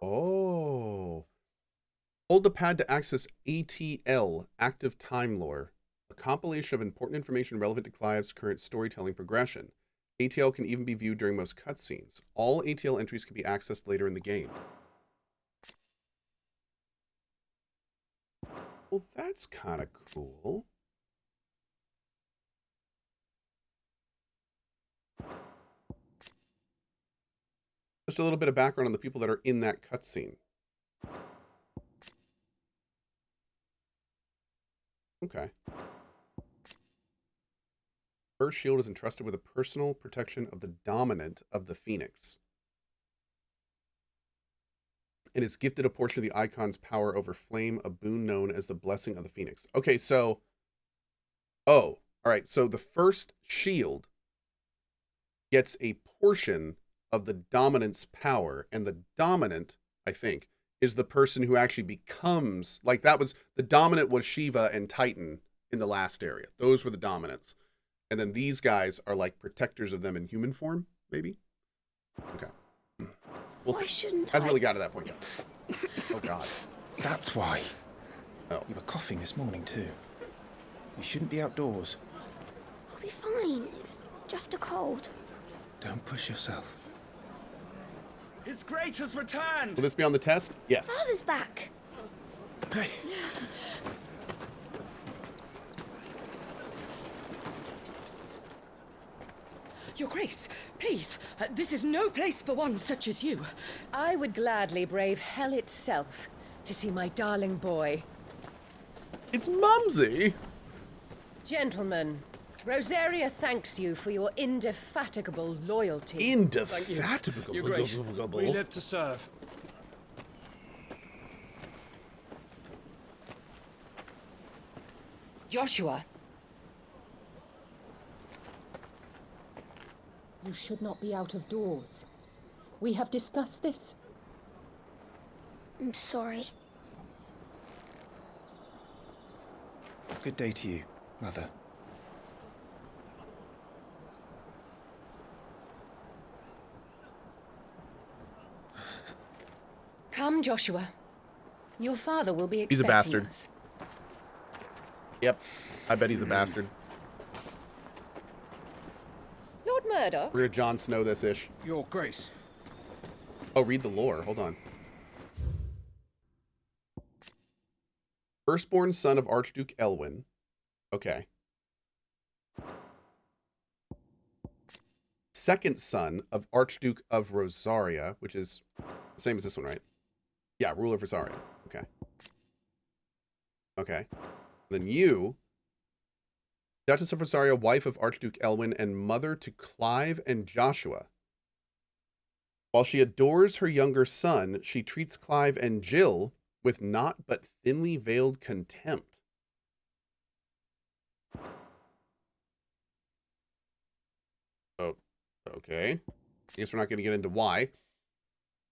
Oh. Hold the pad to access ATL, Active Time Lore, a compilation of important information relevant to Clive's current storytelling progression. ATL can even be viewed during most cutscenes. All ATL entries can be accessed later in the game. Well, that's kind of cool. Just a little bit of background on the people that are in that cutscene. Okay. First shield is entrusted with the personal protection of the dominant of the Phoenix. It is gifted a portion of the icon's power over flame, a boon known as the blessing of the Phoenix. Okay, so... Oh, all right. So the first shield gets a portion of the dominant's power, and the dominant, I think, is the person who actually becomes... Like, that was... The dominant was Shiva and Titan in the last area. Those were the dominants. And then these guys are like protectors of them in human form, maybe? Okay. We'll Why see. shouldn't Hasn't I? really got to that point yet. Oh, God. That's why. Oh. You were coughing this morning, too. You shouldn't be outdoors. I'll be fine. It's just a cold. Don't push yourself. His Grace has returned! Will this be on the test? Yes. Father's back. Hey. Your Grace, please, this is no place for one such as you. I would gladly brave hell itself to see my darling boy. It's Mumsy. Gentlemen, Rosaria thanks you for your indefatigable loyalty. Indefatigable. Your Grace, we live to serve. Joshua, You should not be out of doors. We have discussed this. I'm sorry. Good day to you, Mother. Come, Joshua. Your father will be He's a expecting bastard. us. Yep. I bet he's a bastard. Lord Murdoch? We're gonna Jon Snow this-ish. Your Grace. Oh, read the lore. Hold on. Firstborn son of Archduke Elwyn. Okay. Second son of Archduke of Rosaria, which is the same as this one, right? Yeah, ruler of Rosaria. Okay. Okay. Then you, Duchess of Rosaria, wife of Archduke Elwyn, and mother to Clive and Joshua. While she adores her younger son, she treats Clive and Jill with not but thinly veiled contempt. Oh, okay. I guess we're not going to get into why.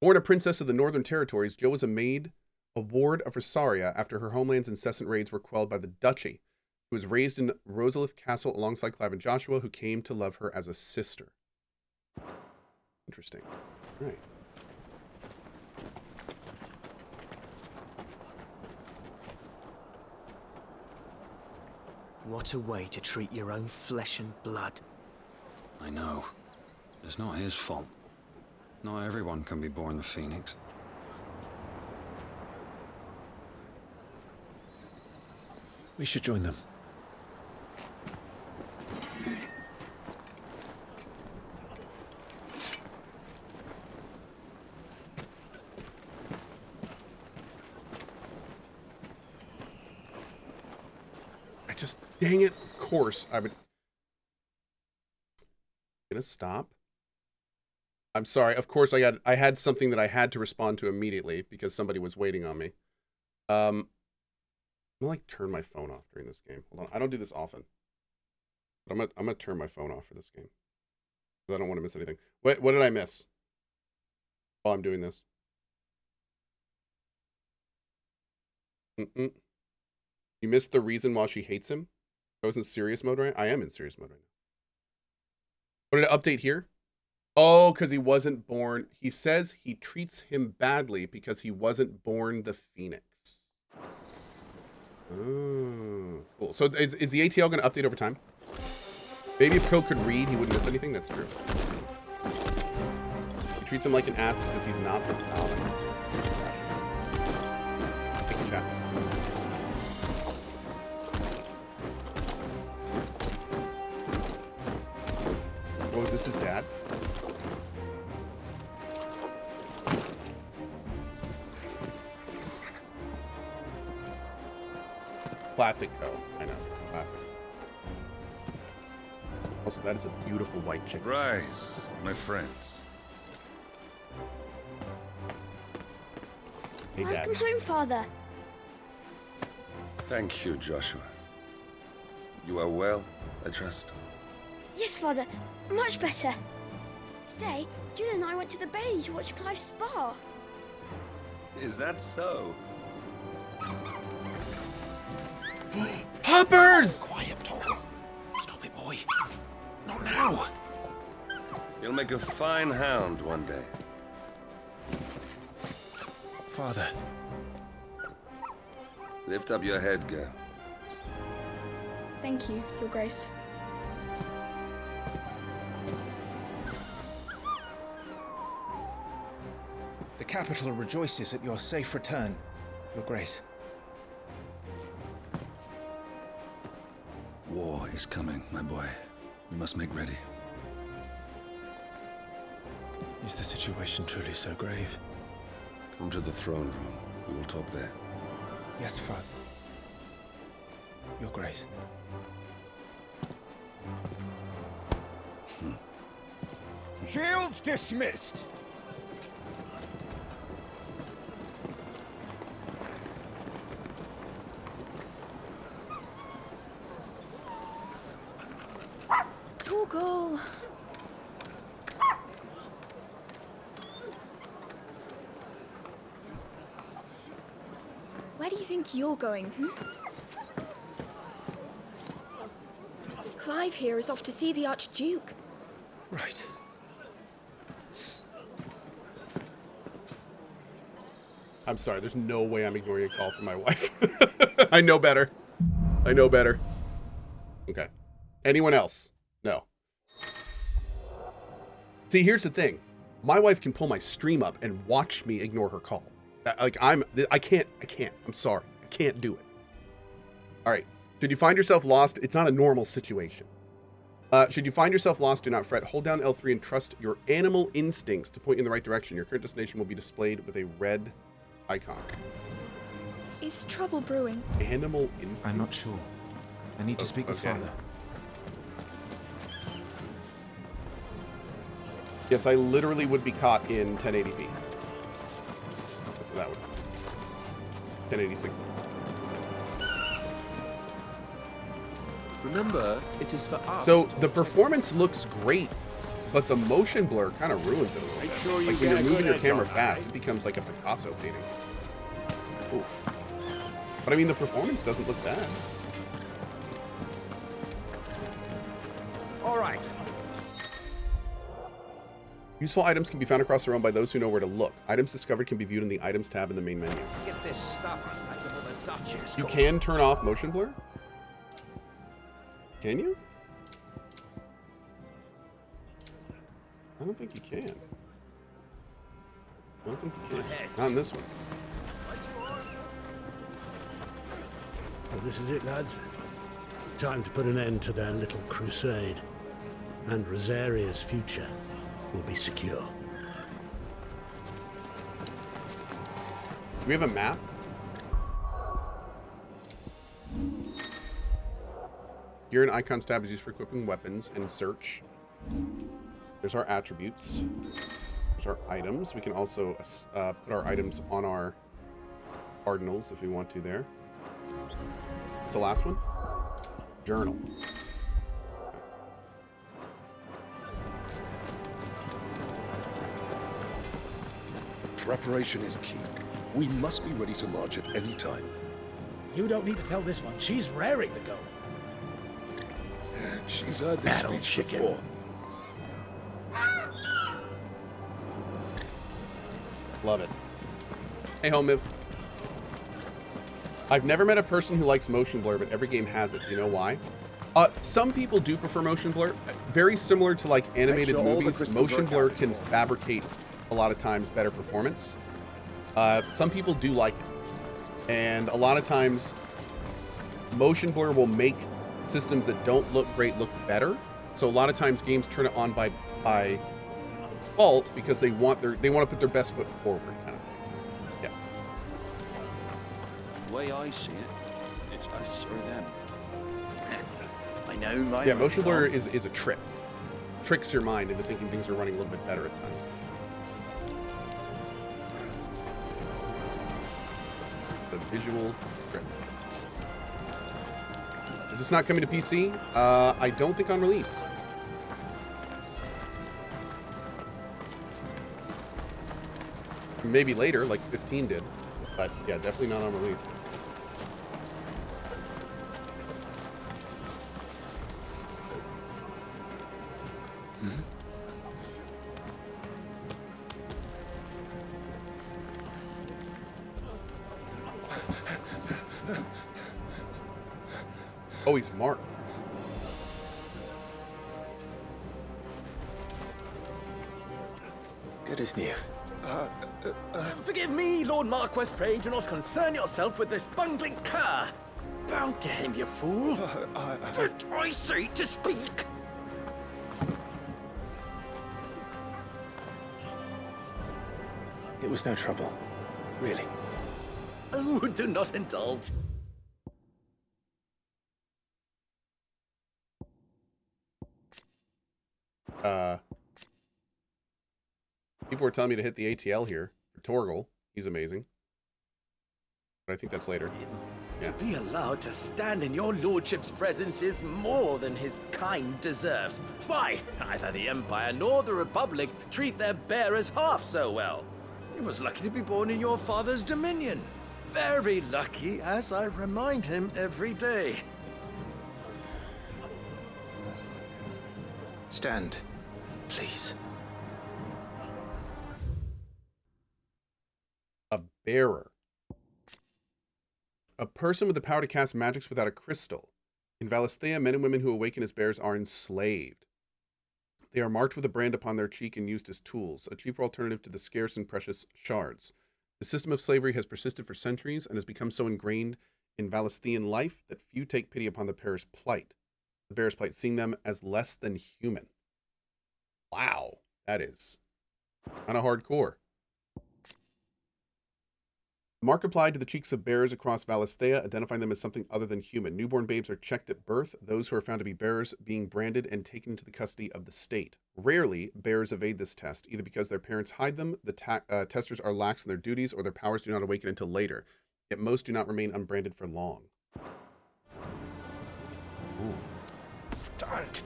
Born a princess of the Northern Territories, Jill was a ward of Rosaria after her homeland's incessant raids were quelled by the Duchy, who was raised in Rosalith Castle alongside Clive and Joshua, who came to love her as a sister. Interesting. All right. What a way to treat your own flesh and blood. I know. It's not his fault. Not everyone can be born the Phoenix. We should join them. Dang it. Of course, I would... Gonna stop. I'm sorry. Of course, I had something that I had to respond to immediately because somebody was waiting on me. I'm gonna like turn my phone off during this game. Hold on. I don't do this often. But I'm gonna turn my phone off for this game. Because I don't want to miss anything. What did I miss while I'm doing this? You missed the reason why she hates him? I was in serious mode right now? I am in serious mode right now. What did it update here? Oh, because he wasn't born. He says he treats him badly because he wasn't born the Phoenix. Oh, cool. So is the ATL going to update over time? Maybe if Cohh could read, he wouldn't miss anything. That's true. He treats him like an ass because he's not the paladin. Take a chat. Oh, is this his dad? Classic Cohh. I know. Classic. Also, that is a beautiful white chicken. Rise, my friends. Hey, Dad. Welcome home, Father. Thank you, Joshua. You are well, I trust. Yes, Father. Much better. Today, Jill and I went to the Bailey to watch Clive's spa. Is that so? Poppers! Quiet, Torgal. Stop it, boy. Not now. You'll make a fine hound one day. Father. Lift up your head, girl. Thank you, Your Grace. The capital rejoices at your safe return, Your Grace. War is coming, my boy. We must make ready. Is the situation truly so grave? Come to the throne room. We will talk there. Yes, Father. Your Grace. Shields dismissed. Torgal. Where do you think you're going, Clive here is off to see the Archduke. Right. I'm sorry, there's no way I'm ignoring a call from my wife. I know better. I know better. Okay. Anyone else? No. See, here's the thing. My wife can pull my stream up and watch me ignore her call. Like, I can't. I'm sorry. I can't do it. All right. Should you find yourself lost, it's not a normal situation. Should you find yourself lost, do not fret. Hold down L3 and trust your animal instincts to point you in the right direction. Your current destination will be displayed with a red icon. Is trouble brewing? Animal instincts? I'm not sure. I need to speak with okay. Father. Yes, I literally would be caught in 1080p. That's what that would be. 1080 Remember, it is for us. So the performance looks great, but the motion blur kind of ruins it a little bit. Sure you like when get you're a moving good your edge camera on that, fast, right? it becomes like a Picasso painting. Ooh. But I mean, the performance doesn't look bad. All right. Useful items can be found across the room by those who know where to look. Items discovered can be viewed in the Items tab in the main menu. Get this stuff out of the Duchess. You can turn off motion blur? Can you? I don't think you can. I don't think you can. Not in this one. Well, this is it, lads. Time to put an end to their little crusade. And Rosaria's future will be secure. Do we have a map? Gear and icons tab is used for equipping weapons and search. There's our attributes. There's our items. We can also put our items on our cardinals if we want to there. What's the last one? Journal. Preparation is key. We must be ready to march at any time. You don't need to tell this one. She's raring to go. She's heard this Battle speech chicken. before. Love it. Hey, Homiv. I've never met a person who likes motion blur, but every game has it. Do you know why? Some people do prefer motion blur. Very similar to like animated movies, motion blur can fabricate a lot of times better performance. Some people do like it. And a lot of times motion blur will make systems that don't look great look better. So a lot of times games turn it on by default because they want to put their best foot forward, kind of thing. Yeah. The way I see it, it's us or them. I know my motion blur is a trick. Tricks your mind into thinking things are running a little bit better at times. It's a visual trick. Is this not coming to PC? I don't think on release. Maybe later, like 15 did. But yeah, definitely not on release. Oh, he's marked. Good as new. Forgive me, Lord Marquess, pray do not concern yourself with this bungling cur. Bow to him, you fool. Did I say to speak? It was no trouble. Really. Oh, do not indulge. People were telling me to hit the ATL here for Torgal. He's amazing. But I think that's later. Yeah. To be allowed to stand in your lordship's presence is more than his kind deserves. Why, neither the Empire nor the Republic treat their bearers half so well. He was lucky to be born in your father's dominion. Very lucky, as I remind him every day. Stand, please. A bearer. A person with the power to cast magics without a crystal. In Valisthea, men and women who awaken as bears are enslaved. They are marked with a brand upon their cheek and used as tools, a cheaper alternative to the scarce and precious shards. The system of slavery has persisted for centuries and has become so ingrained in Valisthean life that few take pity upon the bear's plight. The bear's plight, seeing them as less than human. Wow, that is kind of hardcore. Mark applied to the cheeks of bearers across Valisthea, identifying them as something other than human. Newborn babes are checked at birth, those who are found to be bearers being branded and taken into the custody of the state. Rarely, bearers evade this test, either because their parents hide them, the testers are lax in their duties, or their powers do not awaken until later. Yet most do not remain unbranded for long. Ooh. Start.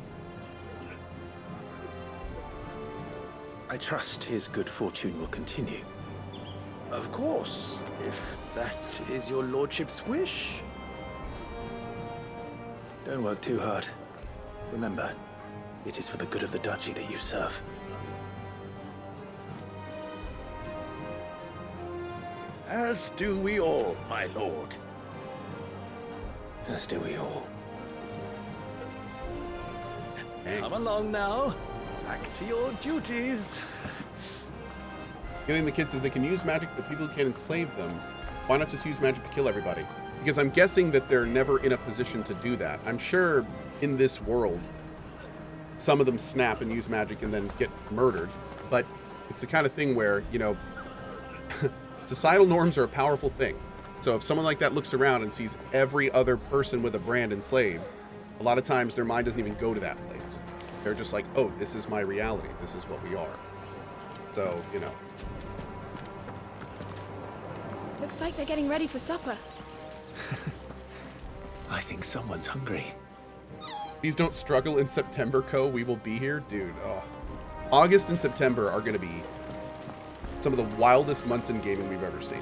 I trust his good fortune will continue. Of course, if that is your lordship's wish. Don't work too hard. Remember, it is for the good of the duchy that you serve. As do we all, my lord. As do we all. Come along now. Back to your duties. Giving the kids says they can use magic, but people who can't enslave them, why not just use magic to kill everybody? Because I'm guessing that they're never in a position to do that. I'm sure in this world, some of them snap and use magic and then get murdered. But it's the kind of thing where, you know, societal norms are a powerful thing. So if someone like that looks around and sees every other person with a brand enslaved, a lot of times their mind doesn't even go to that place. They're just like, oh, this is my reality. This is what we are. So, you know. Looks like they're getting ready for supper. I think someone's hungry. Please don't struggle in September, Cohh. We will be here. Dude, oh. August and September are going to be some of the wildest months in gaming we've ever seen.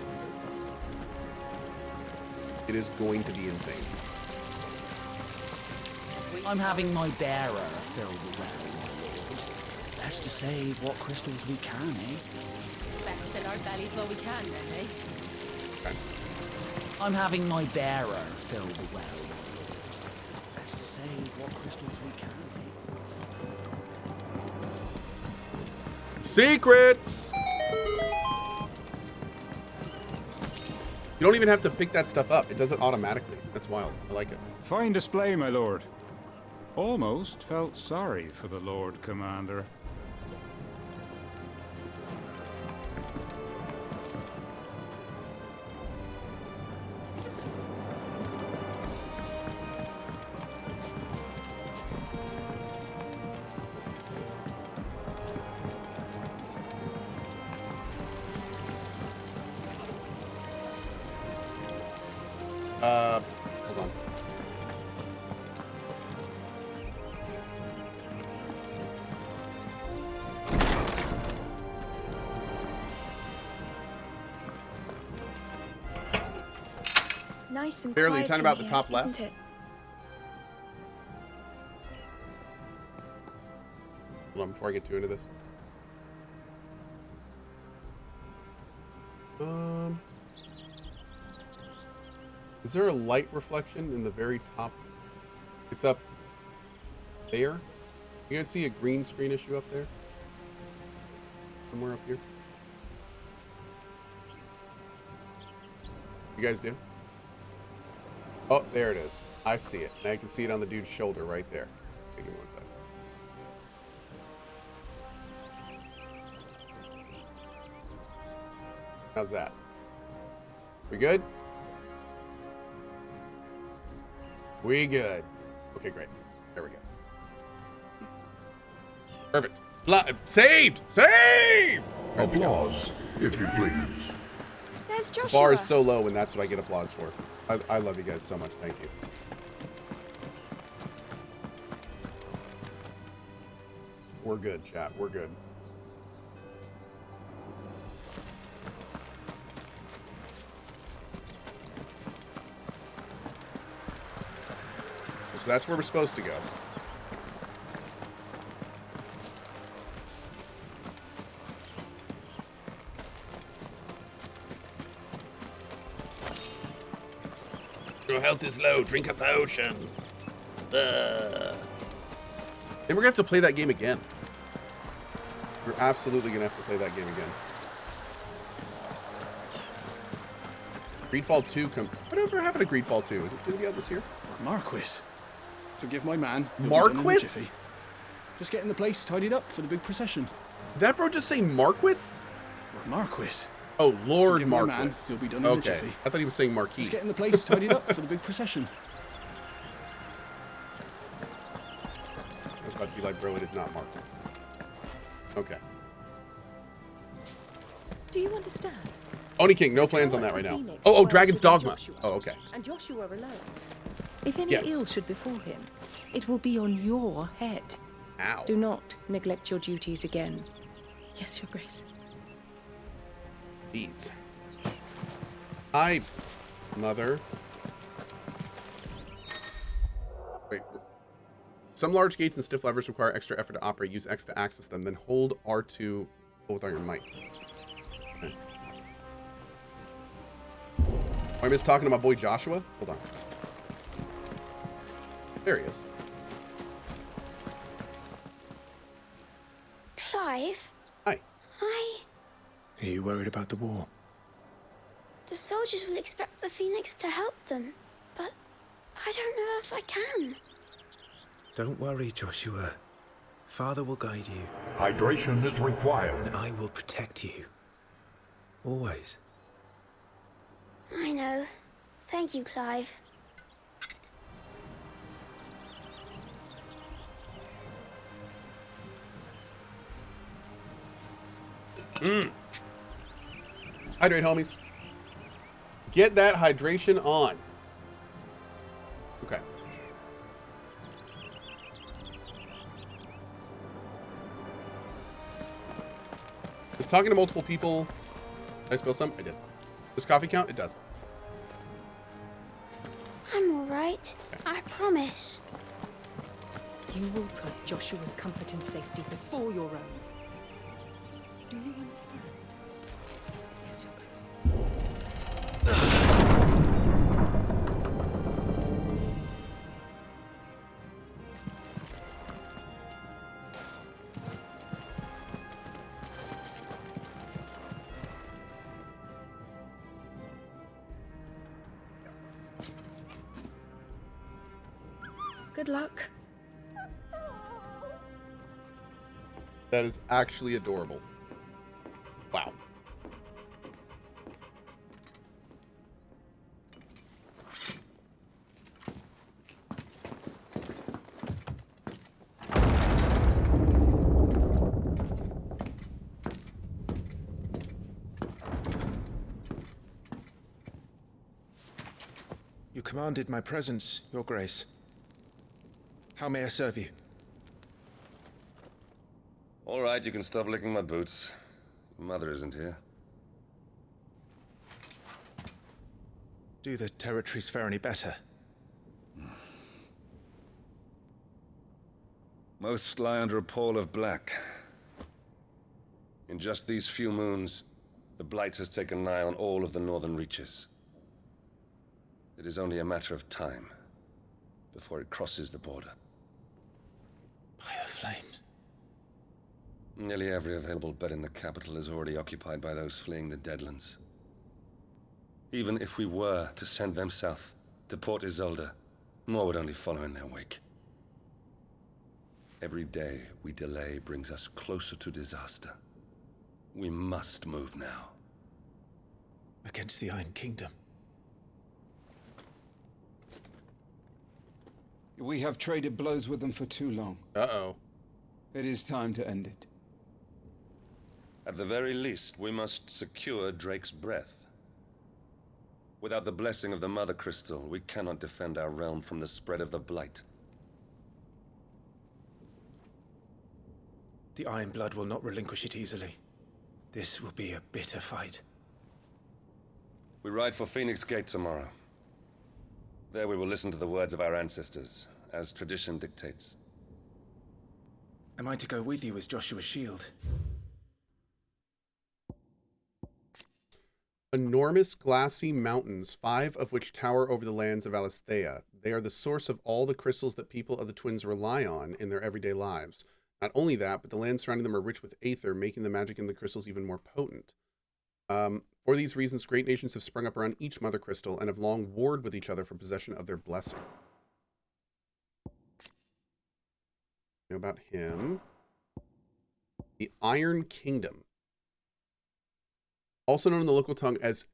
It is going to be insane. I'm having my bearer filled with well, my lord. Best to save what crystals we can, eh? Best fill our bellies while we can, then, eh? Okay. I'm having my bearer fill the well. Best to save what crystals we can. Secrets! You don't even have to pick that stuff up. It does it automatically. That's wild. I like it. Fine display, my lord. Almost felt sorry for the Lord Commander. Hold on. Nice and Barely. quiet Talking in about the here, top left? isn't it? Hold on before I get too into this. Is there a light reflection in the very top? It's up there. You guys see a green screen issue up there? Somewhere up here? You guys do? Oh, there it is. I see it. Now you can see it on the dude's shoulder right there. Give me 1 second. How's that? We good? We good. Okay, great. There we go. Perfect. Saved! Saved! Applause, if you please. There's The Joshua. bar is so low, and that's what I get applause for. I love you guys so much. Thank you. We're good, chat. We're good. So that's where we're supposed to go. Your health is low. Drink a potion. And we're gonna have to play that game again. We're absolutely gonna have to play that game again. Greedfall 2 come. Whatever happened to Greedfall 2? Is it gonna be out this year? Marquis. Forgive my man. Marquis? Just getting the place tidied up for the big procession. Did that bro just say Marquis? Marquis. Oh, Lord Forgive my Marquis. man, you'll be done in a Okay. jiffy. I thought he was saying Marquis. Just getting the place tidied up for the big procession. I was about to be like, bro, it is not Marquis. Okay. Do you understand? Oni King, no plans on that right now. Phoenix Oh, dwells Dragon's within Dogma. Joshua, Oh, okay. And Joshua alone. If any Yes. ill should befall him, it will be on your head. Ow. Do not neglect your duties again. Yes, Your Grace. Jeez. Hi, mother. Wait. Some large gates and stiff levers require extra effort to operate. Use X to access them, then hold R2 with all your might. Okay. I miss talking to my boy Joshua. Hold on. There he is. Clive? Hi. Are you worried about the war? The soldiers will expect the Phoenix to help them, but I don't know if I can. Don't worry, Joshua. Father will guide you. Hydration is required. And I will protect you. Always. I know. Thank you, Clive. Hydrate, homies. Get that hydration on. Okay. Is talking to multiple people. Did I spill some? I did. Does coffee count? It does. I'm all right. I promise. You will put Joshua's comfort and safety before your own. Do you understand? Good luck. That is actually adorable. Wow. You commanded my presence, Your Grace. How may I serve you? All right, you can stop licking my boots. Your mother isn't here. Do the territories fare any better? Most lie under a pall of black. In just these few moons, the Blight has taken nigh on all of the northern reaches. It is only a matter of time before it crosses the border. Fire flames. Nearly every available bed in the capital is already occupied by those fleeing the Deadlands. Even if we were to send them south, to Port Isolde, more would only follow in their wake. Every day we delay brings us closer to disaster. We must move now. Against the Iron Kingdom. We have traded blows with them for too long. Uh-oh. It is time to end it. At the very least, we must secure Drake's breath. Without the blessing of the Mother Crystal, we cannot defend our realm from the spread of the Blight. The Iron Blood will not relinquish it easily. This will be a bitter fight. We ride for Phoenix Gate tomorrow. There we will listen to the words of our ancestors, as tradition dictates. Am I to go with you as Joshua's shield? Enormous glassy mountains, 5 of which tower over the lands of Alisthea. They are the source of all the crystals that people of the twins rely on in their everyday lives. Not only that, but the lands surrounding them are rich with aether, making the magic in the crystals even more potent. For these reasons, great nations have sprung up around each mother crystal and have long warred with each other for possession of their blessing. Know about him. The Iron Kingdom. Also known in the local tongue as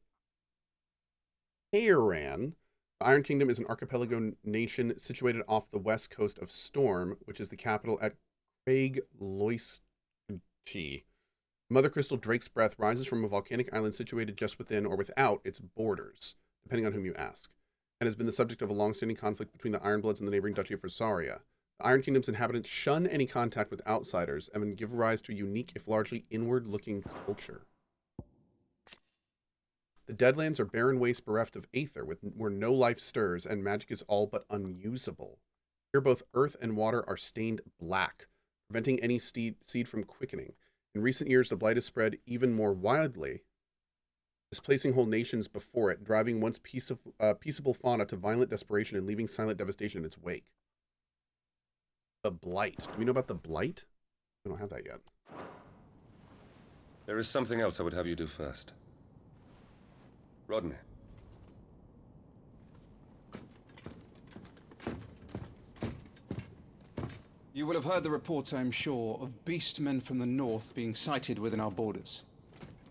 Tehran, the Iron Kingdom is an archipelago nation situated off the west coast of Storm, which is the capital at Craig Loyalty. Mother Crystal Drake's Breath rises from a volcanic island situated just within or without its borders, depending on whom you ask, and has been the subject of a long-standing conflict between the Ironbloods and the neighboring Duchy of Rosaria. The Iron Kingdom's inhabitants shun any contact with outsiders and give rise to a unique, if largely inward-looking culture. The Deadlands are barren wastes bereft of aether, where no life stirs and magic is all but unusable. Here both earth and water are stained black, preventing any seed from quickening. In recent years, the Blight has spread even more widely, displacing whole nations before it, driving once peaceable fauna to violent desperation and leaving silent devastation in its wake. The Blight. Do we know about the Blight? We don't have that yet. There is something else I would have you do first. Rodney. You will have heard the reports, I am sure, of beastmen from the north being sighted within our borders.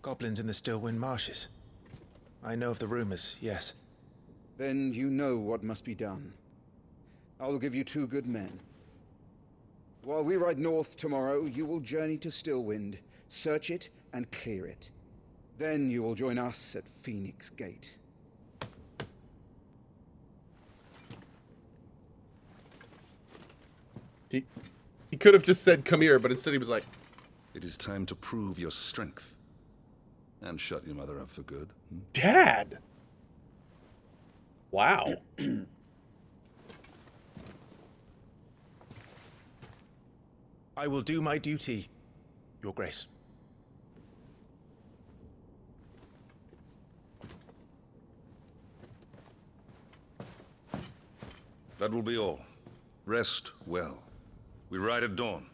Goblins in the Stillwind Marshes. I know of the rumors, yes. Then you know what must be done. I will give you 2 good men. While we ride north tomorrow, you will journey to Stillwind, search it, and clear it. Then you will join us at Phoenix Gate. He could have just said, come here, but instead he was like... It is time to prove your strength. And shut your mother up for good. Dad! Wow. I will do my duty, Your Grace. That will be all. Rest well. We ride at dawn.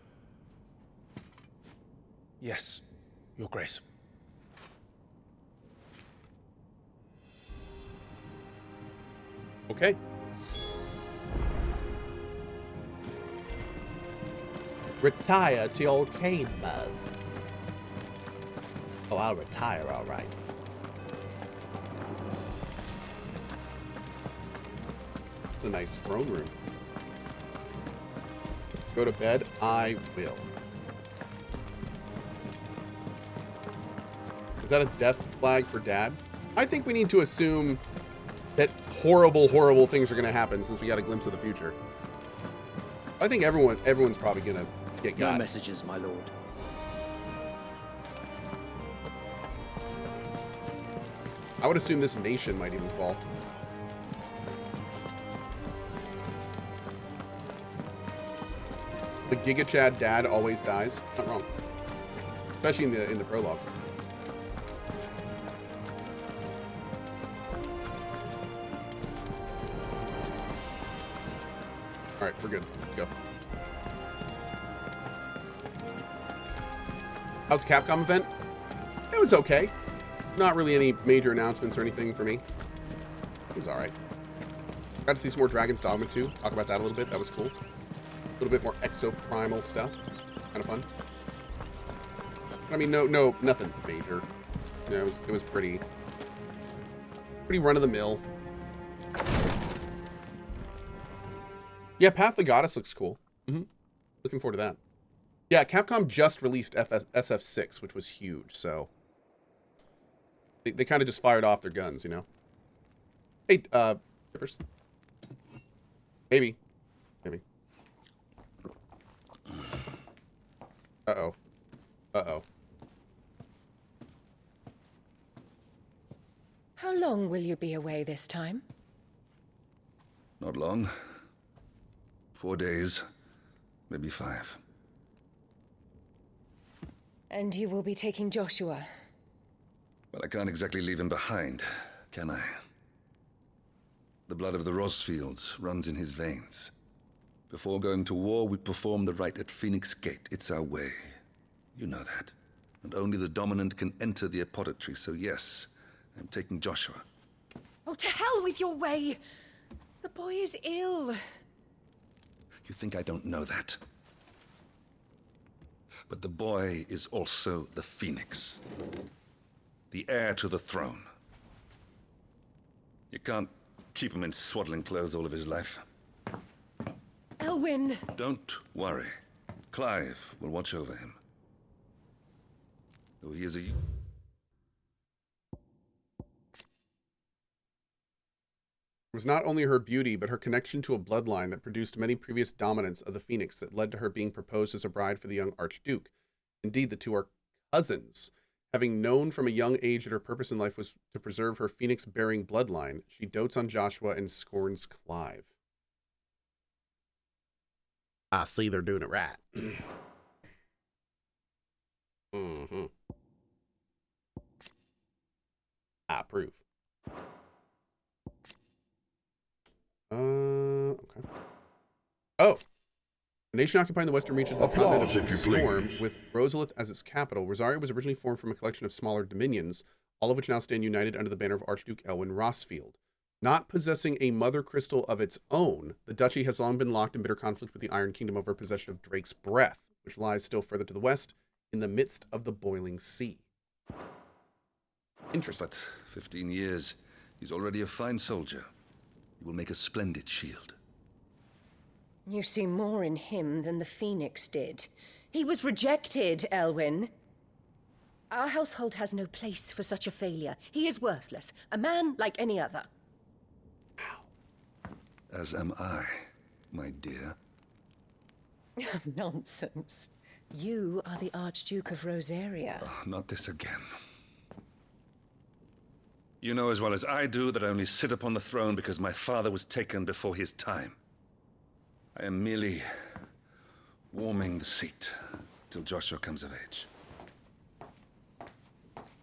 Yes, Your Grace. Okay. Retire to your chambers. Oh, I'll retire, all right. It's a nice throne room. Go to bed? I will. Is that a death flag for Dad? I think we need to assume that horrible, horrible things are going to happen since we got a glimpse of the future. I think everyone's probably going to get got. No messages, my lord. I would assume this nation might even fall. The Giga Chad dad always dies. Not wrong. Especially in the prologue. Alright, we're good. Let's go. How's the Capcom event? It was okay. Not really any major announcements or anything for me. It was alright. Got to see some more Dragon's Dogma 2. Talk about that a little bit. That was cool. A little bit more exoprimal stuff. Kind of fun. I mean, no, nothing major. You know, it was pretty run-of-the-mill. Yeah, Path of the Goddess looks cool. Looking forward to that. Yeah, Capcom just released SF6, which was huge, so... They kind of just fired off their guns, you know? Hey, Tippers. Maybe. Maybe. Uh-oh. Uh-oh. How long will you be away this time? Not long. 4 days, maybe 5. And you will be taking Joshua? Well, I can't exactly leave him behind, can I? The blood of the Rosfields runs in his veins. Before going to war, we perform the rite at Phoenix Gate. It's our way. You know that. And only the dominant can enter the apothecary, so yes, I'm taking Joshua. Oh, to hell with your way! The boy is ill. You think I don't know that? But the boy is also the Phoenix. The heir to the throne. You can't keep him in swaddling clothes all of his life. Elwyn! Don't worry. Clive will watch over him. Though he is a... It was not only her beauty, but her connection to a bloodline that produced many previous dominants of the Phoenix that led to her being proposed as a bride for the young Archduke. Indeed, the two are cousins. Having known from a young age that her purpose in life was to preserve her Phoenix-bearing bloodline, she dotes on Joshua and scorns Clive. I see they're doing it right. I approve. Okay. Oh! A nation occupying the western reaches of the continent of Storm, with Rosalith as its capital, Rosaria was originally formed from a collection of smaller dominions, all of which now stand united under the banner of Archduke Elwyn Rosfield. Not possessing a mother crystal of its own, the duchy has long been locked in bitter conflict with the Iron Kingdom over possession of Drake's Breath, which lies still further to the west, in the midst of the boiling sea. Interesting. But 15 years, he's already a fine soldier. He will make a splendid shield. You see more in him than the Phoenix did. He was rejected, Elwyn. Our household has no place for such a failure. He is worthless, a man like any other. As am I, my dear. Nonsense. You are the Archduke of Rosaria. Oh, not this again. You know as well as I do that I only sit upon the throne because my father was taken before his time. I am merely warming the seat till Joshua comes of age.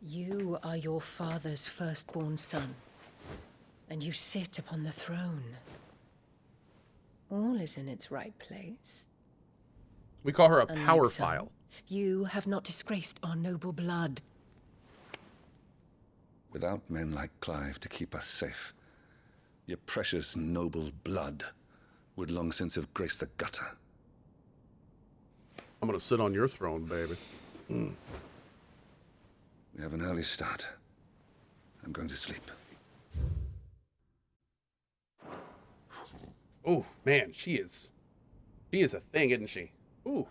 You are your father's firstborn son, and you sit upon the throne. All is in its right place. We call her a Unlike power some, file. You have not disgraced our noble blood. Without men like Clive to keep us safe, Your precious noble blood would long since have graced the gutter. I'm gonna sit on your throne, baby. We have an early start. I'm going to sleep. Oh man, she is a thing, isn't she? Ooh.